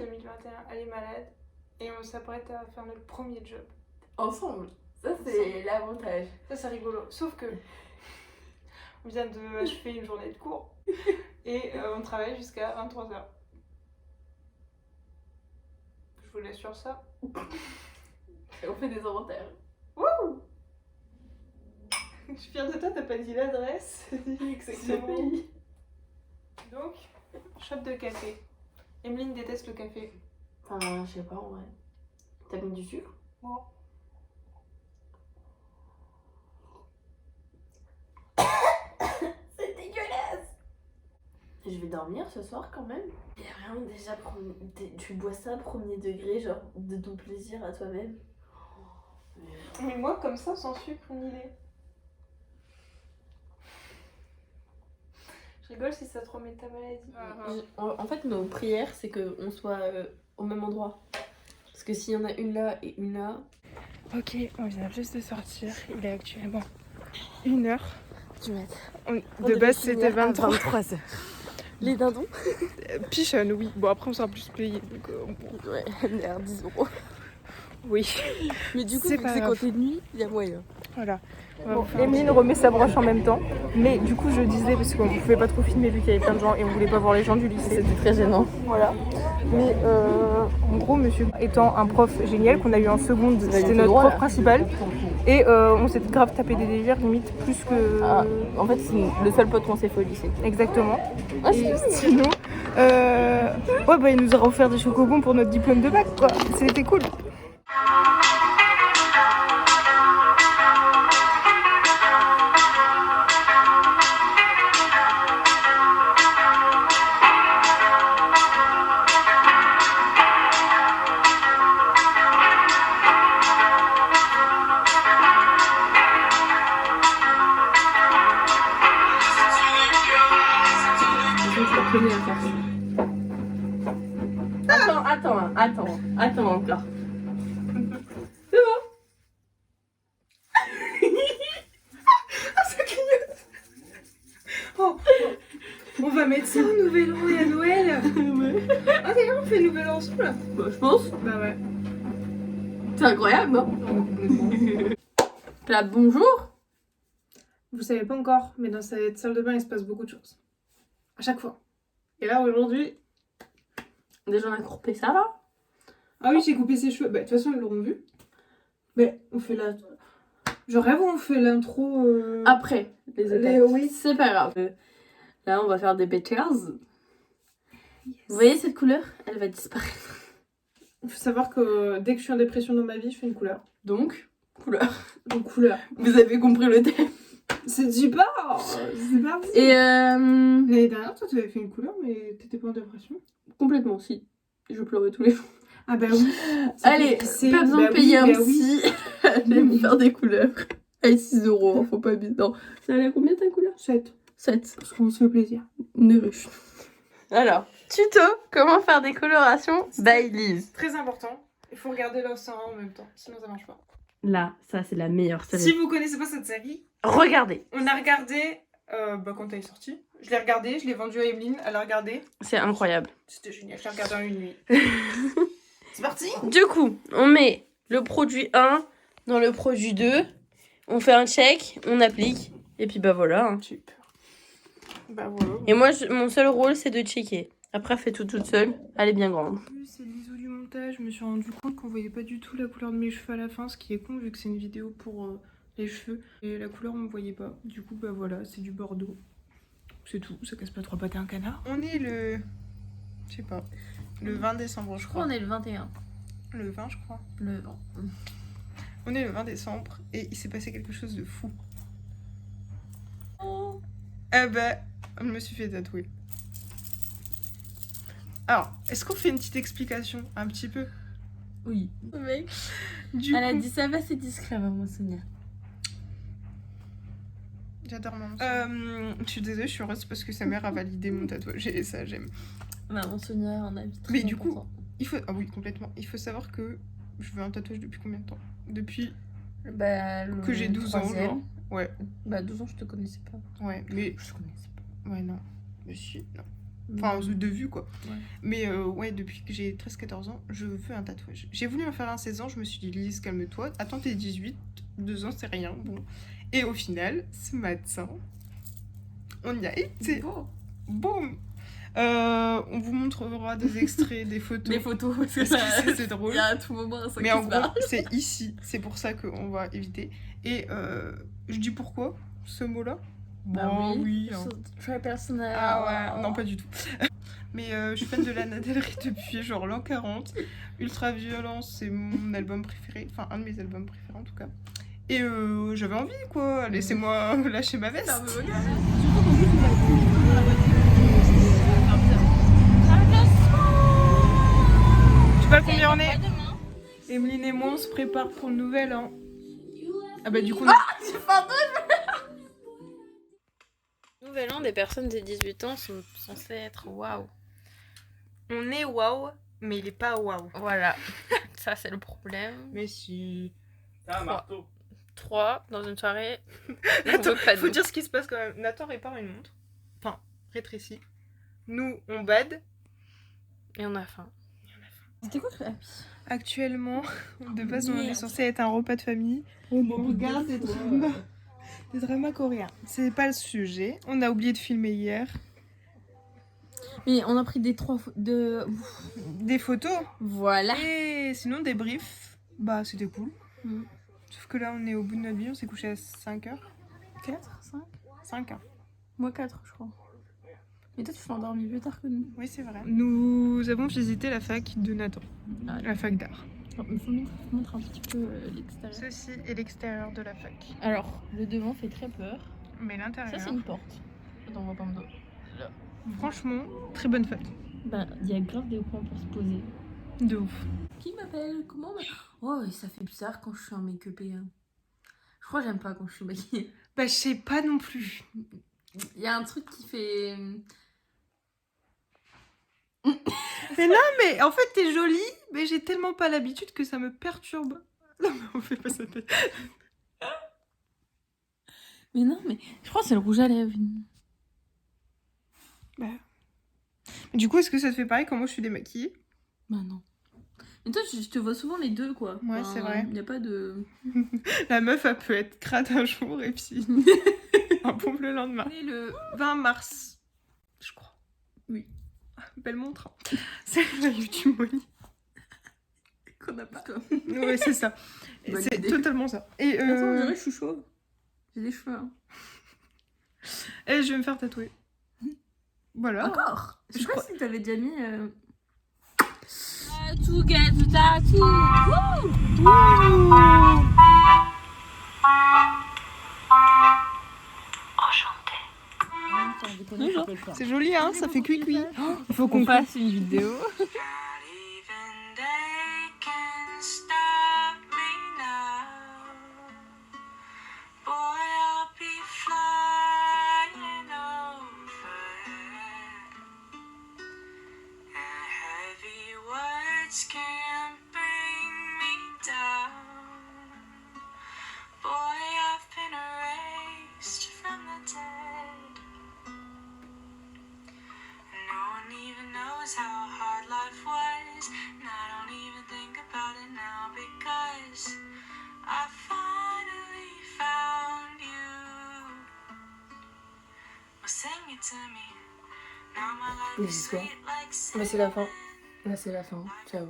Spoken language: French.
2021, elle est malade et on s'apprête à faire notre premier job. Ensemble. Ça, c'est l'avantage. Ça, c'est rigolo. Sauf que on vient de achever une journée de cours et on travaille jusqu'à 23h. Je vous laisse sur ça. Et on fait des inventaires. Wouh! Je suis fière de toi, t'as pas dit l'adresse. Exactement. Donc, shop de café. Emeline déteste le café. Enfin, je sais pas en vrai. T'as mis du sucre? Bon. C'est dégueulasse! Je vais dormir ce soir quand même. Et rien, déjà, tu bois ça premier degré, genre de ton plaisir à toi-même. Mais moi, comme ça, sans sucre ni lait. Je rigole si ça te remet ta maladie. En fait, nos prières, c'est qu'on soit au même endroit. Parce que s'il y en a une là et une là... Ok, on vient juste de sortir. Il est actuellement 1h. Du mat. De base, c'était 23. 23h. Les dindons? Pichonne, oui. Bon, après, on sera plus payé. Donc, Ouais, elle est à 10 €. Oui. Mais du coup, C'est vu pas que c'est grave. quand t'es de nuit, il y a moyen. Voilà. Bon, Emeline remet sa broche en même temps. Mais du coup, je disais, parce qu'on ne pouvait pas trop filmer vu qu'il y avait plein de gens et on voulait pas voir les gens du lycée. C'était très gênant. Voilà. Mais en gros, monsieur étant un prof génial qu'on a eu en seconde, c'était notre prof principal. Et on s'est grave tapé des délires, limite plus que. Ah, en fait, c'est le seul pote qu'on s'est fait au lycée. Exactement. Ah, Et sinon, ouais, bah, il nous a offert des chocobons pour notre diplôme de bac, quoi. C'était cool. Attends encore. C'est bon. Ah, ça clignote. Oh, on va mettre ça au Nouvel An et à Noël. Ouais. Ah, d'ailleurs, on fait Nouvel An ensemble. Bah, je pense. Bah ouais. C'est incroyable, non? Là, bonjour. Vous savez pas encore, mais dans cette salle de bain, il se passe beaucoup de choses. À chaque fois. Et là, aujourd'hui... Déjà, on a coupé ça, là. Ah oui, j'ai coupé ses cheveux. Bah, de toute façon, ils l'auront vu. Mais on fait la... Je rêve où on fait l'intro... Après, les étapes. Oui. C'est pas grave. Là, on va faire des betters. Vous voyez cette couleur? Elle va disparaître. Il faut savoir que dès que je suis en dépression dans ma vie, je fais une couleur. Donc, couleur. Donc, couleur. Vous avez compris le thème. C'est super. C'est parti. Et L'année dernière, toi, tu avais fait une couleur, mais t'étais pas en dépression. complètement, si. Je pleurais tous les jours. Ah bah oui. Allez, pas besoin de payer un psy. Allez me faire des couleurs. Allez, 6 €, faut pas abuser. Non. Ça allait à combien ta couleur? 7. 7. Parce qu'on se fait plaisir. Une ruche. Alors, tuto, comment faire des colorations by Lise. Très important. Il faut regarder l'océan en même temps, sinon ça marche pas. Là, ça c'est la meilleure série. Si vous connaissez pas cette série, regardez. On a regardé quand elle est sortie. Je l'ai regardé, je l'ai vendu à Emeline, elle a regardé. C'est incroyable. C'était génial, je l'ai regardé en une nuit. C'est parti. Du coup, on met le produit 1 dans le produit 2. On fait un check, on applique. Et puis bah voilà. Hein. Super. Bah voilà. Et moi, mon seul rôle, c'est de checker. Après, elle fait tout toute seule. Elle est bien grande. C'est l'ISO du montage, je me suis rendu compte qu'on voyait pas du tout la couleur de mes cheveux à la fin, ce qui est con vu que c'est une vidéo pour les cheveux. Et la couleur, on ne voyait pas. Du coup, bah voilà, c'est du bordeaux. C'est tout, ça casse pas trois pattes à un canard. On est le... Je sais pas. Le 20 décembre, je crois. On est le 21. Le 20, je crois. Le 20. On est le 20 décembre et il s'est passé quelque chose de fou. Oh. Eh ben, je me suis fait tatouer. Alors, est-ce qu'on fait une petite explication? Un petit peu? Oui. Mec. Elle a dit ça va, c'est discret, maman Sonia. J'adore maman Sonia. Je suis désolée, je suis heureuse parce que sa mère a validé mon tatouage et ça, j'aime. Maman Sonia, on a vite. Mais du coup, il faut... Ah oui, complètement. Il faut savoir que je veux un tatouage depuis combien de temps? Depuis que j'ai 12 ans, genre. Ouais. Bah 12 ans, je te connaissais pas. Ouais, mais... Je te connaissais pas. Ouais, non. Mais si, non. Enfin, de vue, quoi. Ouais. Mais ouais, depuis que j'ai 13-14 ans, je veux un tatouage. J'ai voulu en faire un 16 ans, je me suis dit, Lise, calme-toi. Attends, t'es 18, 2 ans, c'est rien. Bon. Et au final, ce matin, on y a été. Beau. Boum. On vous montrera des extraits, des photos. Des photos, parce que Parce que c'est drôle. Il y a à tout moment un sac Mais qui en se gros, barre. c'est ici. C'est pour ça qu'on va éviter. Et je dis pourquoi ce mot-là. Bon, oui. Hein. Très personnel. Ah ouais, non, pas du tout. Mais je suis fan de Lana Del Rey depuis genre l'an 40. Ultraviolence, c'est mon album préféré. Enfin, un de mes albums préférés en tout cas. Et j'avais envie, quoi. Laissez-moi lâcher ma veste. Tu sais pas combien on est? Emeline et moi, on se prépare pour le nouvel an. Ah bah du coup... Nouvel an des personnes de 18 ans sont censées être waouh. On est waouh, mais il est pas waouh. Voilà, ça c'est le problème. Mais si... T'as un marteau. 3 dans une soirée. Attends, pas faut dire ce qui se passe quand même. Nathan répare une montre. Enfin, rétrécit. Nous, on bad. Et on a faim. C'était quoi le Actuellement, de base, on est Merde. censé être un repas de famille. On regarde des dramas coréens. C'est pas le sujet. On a oublié de filmer hier. Mais on a pris des Des photos. Voilà. Et sinon, des briefs. Bah, c'était cool. Mm. Sauf que là, on est au bout de notre vie. On s'est couché à 5h. 4, 5 5h. Moi 4 je crois. Mais toi tu t'es endormi plus tard que nous. Oui, c'est vrai. Nous avons visité la fac de Nathan. Ah. La fac d'art. Il faut montrer un petit peu l'extérieur. Ceci est l'extérieur de la fac. Alors, le devant fait très peur. Mais Ça l'intérieur... c'est une porte. Attends, on voit pas mon dos. Franchement, très bonne fac. Bah, il y a grave des coins pour se poser. De ouf. Qui m'appelle? Comment Oh, et ça fait bizarre quand je suis en make-upé. Hein. Je crois que j'aime pas quand je suis maquillée. Bah, je sais pas non plus. Il y a un truc qui fait... Mais en fait, t'es jolie, mais j'ai tellement pas l'habitude que ça me perturbe. Non, mais on fait pas ça. Mais non, mais je crois que c'est le rouge à lèvres. Bah. Du coup, est-ce que ça te fait pareil quand moi je suis démaquillée? Bah non. Mais toi, je te vois souvent les deux, quoi. Ouais, c'est vrai. Il n'y a pas de... La meuf, elle peut être crade un jour et puis un pompe le lendemain. On est le 20 mars, je crois. Oui. Belle montre. Hein. C'est la YouTube Money. Qu'on a pas. Ouais, c'est ça. Bonne C'est idée. totalement ça. Et Attends, on dirait que je suis chauve. J'ai des cheveux. Hein. et je vais me faire tatouer. Voilà. Encore Je sais Je pas crois- si t'avais déjà mis... To get the tattoo. C'est joli, hein, ça fait cuit-cuit. Il faut qu'on fasse une vidéo. how hard life was, and I don't even think about it now because I finally found you. Well, sing it to me. Now my life is sweet like Mais c'est la fin. Là, c'est la fin. Ciao.